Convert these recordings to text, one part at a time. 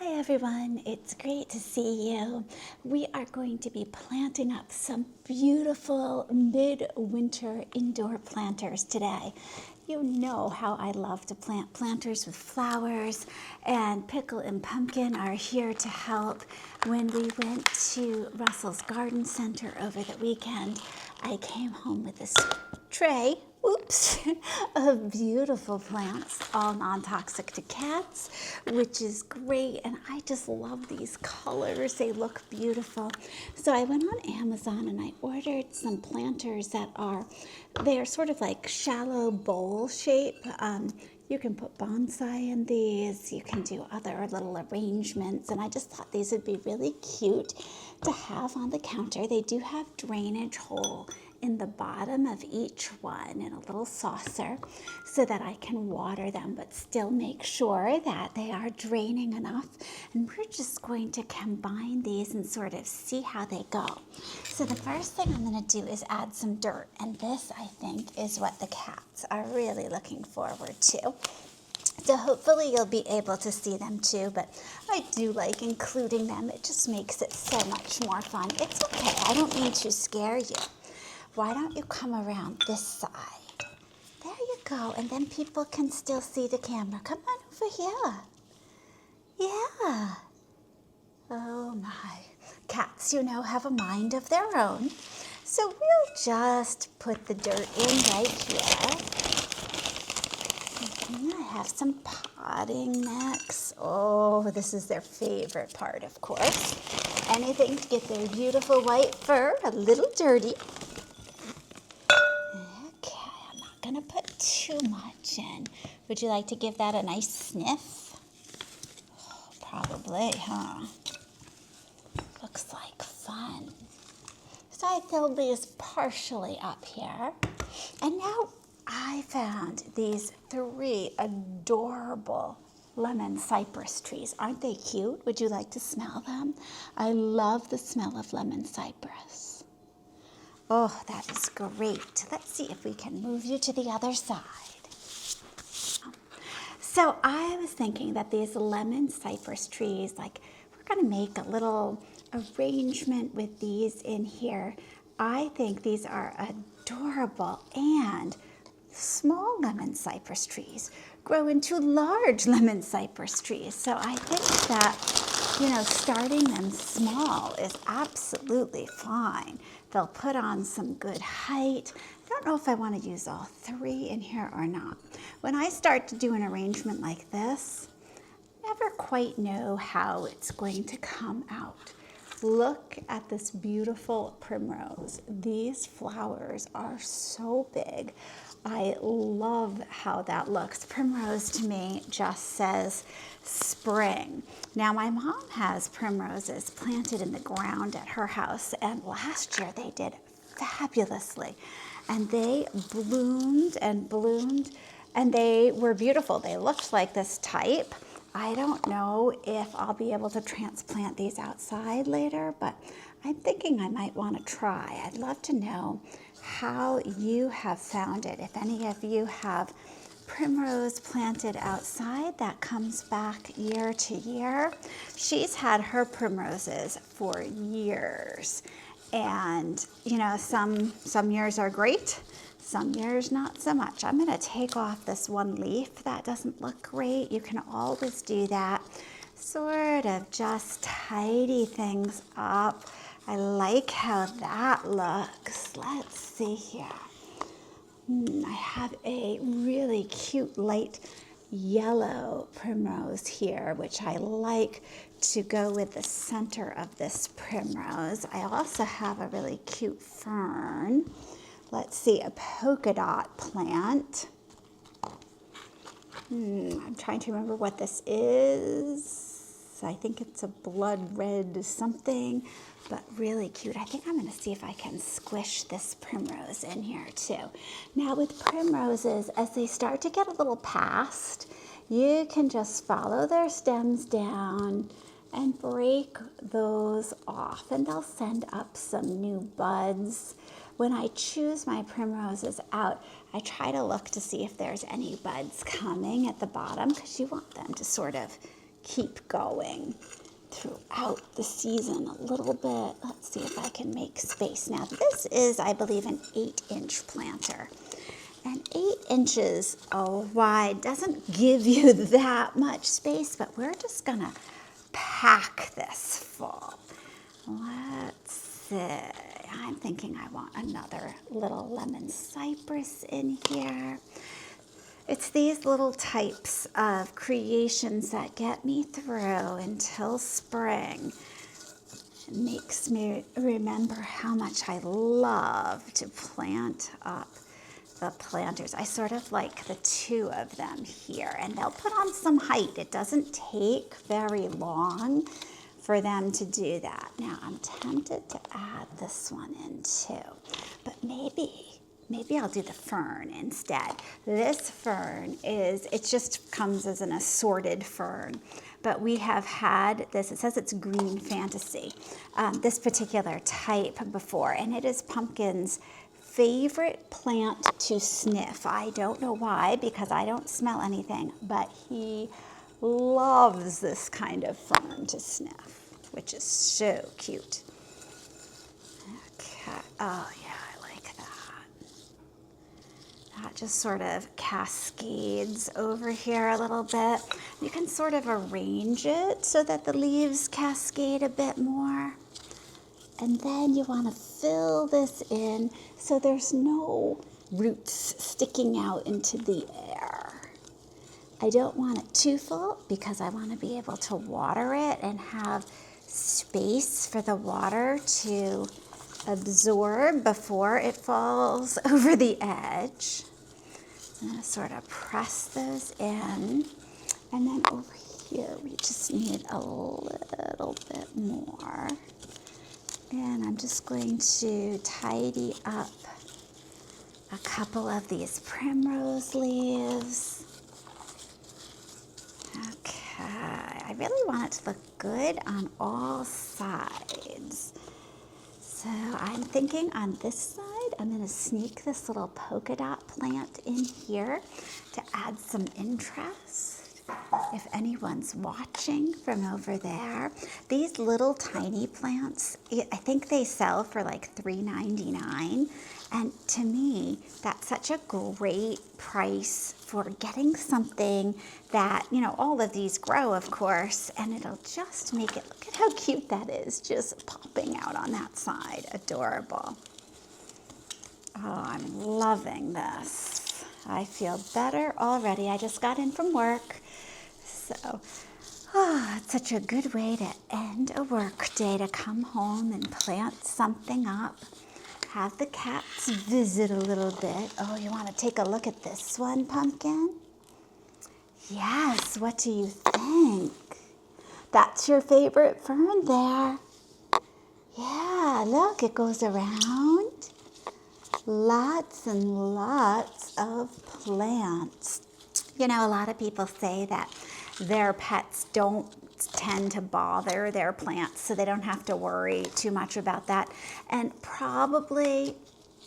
Hi everyone, it's great to see you. We are going to be planting up some beautiful mid-winter indoor planters today. You know how I love to plant planters with flowers, and Pickle and Pumpkin are here to help. When we went to Russell's Garden Center over the weekend, I came home with this tray of beautiful plants, all non-toxic to cats, which is great. And I just love these colors. They look beautiful. So I went on Amazon and I ordered some planters that they're sort of like shallow bowl shape. You can put bonsai in these. You can do other little arrangements. And I just thought these would be really cute to have on the counter. They do have drainage hole in the bottom of each one in a little saucer so that I can water them but still make sure that they are draining enough. And we're just going to combine these and sort of see how they go. So the first thing I'm going to do is add some dirt, and this I think is what the cats are really looking forward to. So hopefully you'll be able to see them too, but I do like including them. It just makes it so much more fun. It's okay, I don't mean to scare you. Why don't you come around this side? There you go, and then people can still see the camera. Come on over here. Yeah. Oh my. Cats, you know, have a mind of their own. So we'll just put the dirt in right here. And I have some potting next. Oh, this is their favorite part, of course. Anything to get their beautiful white fur a little dirty. Gonna put too much in. Would you like to give that a nice sniff? Oh, probably, huh? Looks like fun. So I filled these partially up here. And now I found these 3 adorable lemon cypress trees. Aren't they cute? Would you like to smell them? I love the smell of lemon cypress. Oh, that is great. Let's see if we can move you to the other side. So I was thinking that these lemon cypress trees, we're going to make a little arrangement with these in here. I think these are adorable, and small lemon cypress trees grow into large lemon cypress trees. So I think that, starting them small is absolutely fine. They'll put on some good height. I don't know if I want to use all 3 in here or not. When I start to do an arrangement like this, I never quite know how it's going to come out. Look at this beautiful primrose. These flowers are so big. I love how that looks. Primrose to me just says spring. Now my mom has primroses planted in the ground at her house, and last year they did fabulously. And they bloomed and bloomed, and they were beautiful. They looked like this type. I don't know if I'll be able to transplant these outside later, but I'm thinking I might want to try. I'd love to know how you have found it. If any of you have primrose planted outside that comes back year to year. She's had her primroses for years. And, some years are great. Some years not so much. I'm going to take off this one leaf. That doesn't look great. You can always do that. Sort of just tidy things up. I like how that looks. Let's see here. I have a really cute light yellow primrose here, which I like to go with the center of this primrose. I also have a really cute fern. Let's see, a polka dot plant. I'm trying to remember what this is. I think it's a blood red something, but really cute. I think I'm going to see if I can squish this primrose in here too. Now with primroses, as they start to get a little past, you can just follow their stems down and break those off, and they'll send up some new buds. When I choose my primroses out, I try to look to see if there's any buds coming at the bottom, because you want them to sort of keep going throughout the season a little bit. Let's see if I can make space. Now this is, I believe, an 8-inch planter. And 8 inches wide doesn't give you that much space, but we're just gonna pack this full. Let's see. I'm thinking I want another little lemon cypress in here. It's these little types of creations that get me through until spring. It makes me remember how much I love to plant up the planters. I sort of like the 2 of them here, and they'll put on some height. It doesn't take very long for them to do that. Now I'm tempted to add this one in too, but maybe I'll do the fern instead. This fern it just comes as an assorted fern, but we have had this, it says it's green fantasy, this particular type before, and it is Pumpkin's favorite plant to sniff. I don't know why, because I don't smell anything, but he loves this kind of fern to sniff, which is so cute. Okay, oh yeah. That just sort of cascades over here a little bit. You can sort of arrange it so that the leaves cascade a bit more. And then you want to fill this in so there's no roots sticking out into the air. I don't want it too full because I want to be able to water it and have space for the water to absorb before it falls over the edge. I'm going to sort of press those in, and then over here we just need a little bit more. And I'm just going to tidy up a couple of these primrose leaves. Okay, I really want it to look good on all sides. So I'm thinking on this side, I'm going to sneak this little polka dot plant in here to add some interest. If anyone's watching from over there, these little tiny plants, I think they sell for like $3.99. And to me, that's such a great price for getting something that, you know, all of these grow, of course, and it'll just make it, look at how cute that is, just popping out on that side. Adorable. Oh, I'm loving this. I feel better already. I just got in from work. So, it's such a good way to end a work day, to come home and plant something up. Have the cats visit a little bit. Oh, you want to take a look at this one, Pumpkin? Yes, what do you think? That's your favorite fern there. Yeah, look, it goes around. Lots and lots of plants. You know, a lot of people say that their pets don't tend to bother their plants, so they don't have to worry too much about that. And probably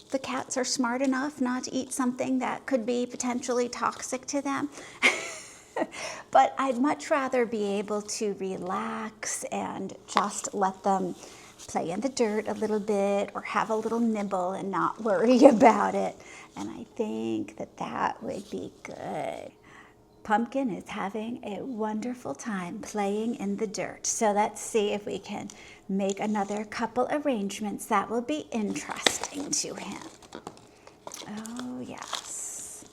the cats are smart enough not to eat something that could be potentially toxic to them. But I'd much rather be able to relax and just let them play in the dirt a little bit or have a little nibble and not worry about it. And I think that that would be good. Pumpkin is having a wonderful time playing in the dirt. So let's see if we can make another couple arrangements that will be interesting to him. Oh, yes.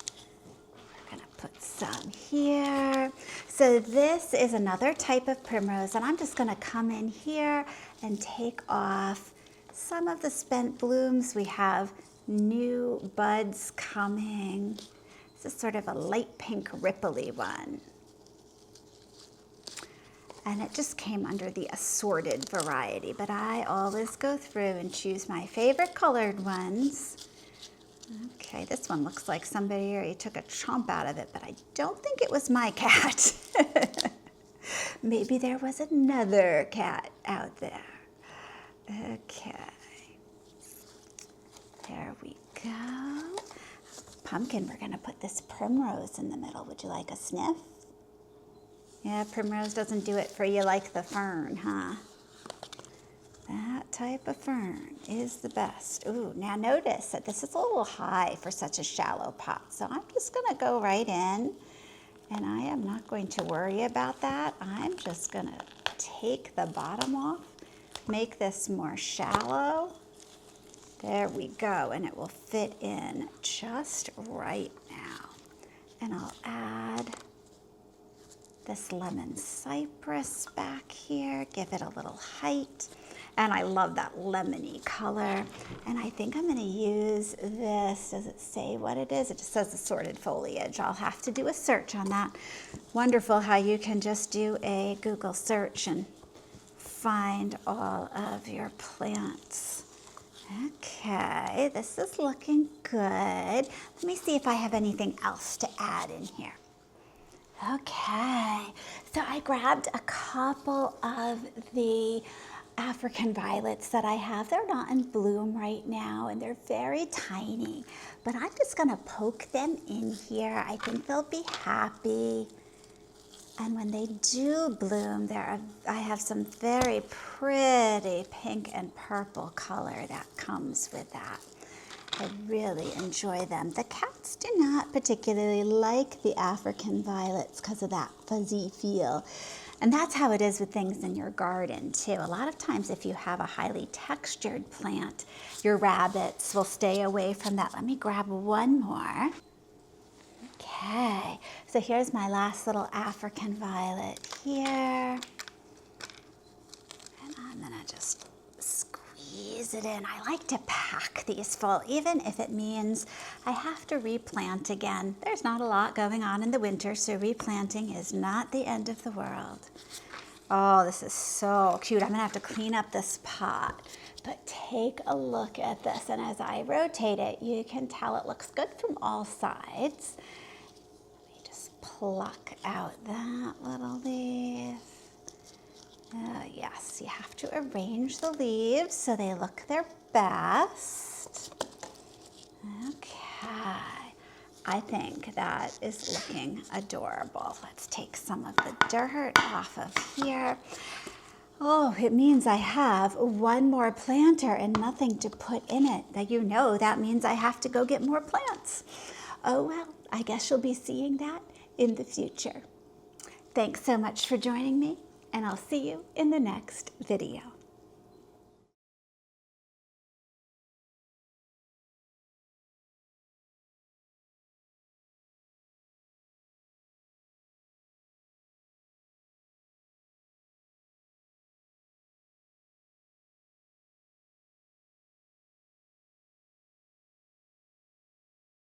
We're going to put some here. So this is another type of primrose, and I'm just going to come in here and take off some of the spent blooms. We have new buds coming. This is sort of a light pink ripply one. And it just came under the assorted variety, but I always go through and choose my favorite colored ones. Okay, this one looks like somebody already took a chomp out of it, but I don't think it was my cat. Maybe there was another cat out there. Okay. There we go. Pumpkin, we're going to put this primrose in the middle. Would you like a sniff? Yeah, Primrose doesn't do it for you like the fern, huh? That type of fern is the best. Ooh, now notice that this is a little high for such a shallow pot. So I'm just gonna go right in, and I am not going to worry about that. I'm just gonna take the bottom off, make this more shallow. There we go, and it will fit in just right now. And I'll add this lemon cypress back here, give it a little height. And I love that lemony color. And I think I'm gonna use this, does it say what it is? It just says assorted foliage. I'll have to do a search on that. Wonderful how you can just do a Google search and find all of your plants. Okay, this is looking good. Let me see if I have anything else to add in here. Okay, so I grabbed a couple of the African violets that I have. They're not in bloom right now and they're very tiny, but I'm just gonna poke them in here. I think they'll be happy. And when they do bloom, I have some very pretty pink and purple color that comes with that. I really enjoy them. The cats do not particularly like the African violets because of that fuzzy feel. And that's how it is with things in your garden too. A lot of times if you have a highly textured plant, your rabbits will stay away from that. Let me grab one more. Okay, so here's my last little African violet here. And I'm gonna just squeeze it in. I like to pack these full, even if it means I have to replant again. There's not a lot going on in the winter, so replanting is not the end of the world. Oh, this is so cute. I'm gonna have to clean up this pot, but take a look at this. And as I rotate it, you can tell it looks good from all sides. Let me just pluck out that little leaf. Yes, you have to arrange the leaves so they look their best. Okay, I think that is looking adorable. Let's take some of the dirt off of here. Oh, it means I have one more planter and nothing to put in it. That that means I have to go get more plants. Oh well, I guess you'll be seeing that in the future. Thanks so much for joining me, and I'll see you in the next video.